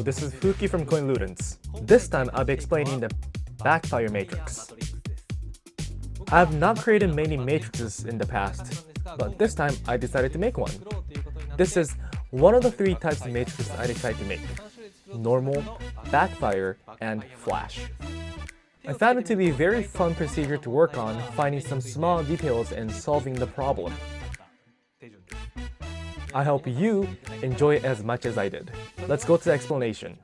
this is Fuki from CoinLudens. This time I'll be explaining the Backfire matrix. I've not created many matrices in the past, but this time I decided to make one. This is one of the three types of matrices I decided to make: normal, backfire, and flash. I found it to be a very fun procedure to work on, finding some small details and solving the problem. I hope you enjoy it as much as I did. Let's go to the explanation.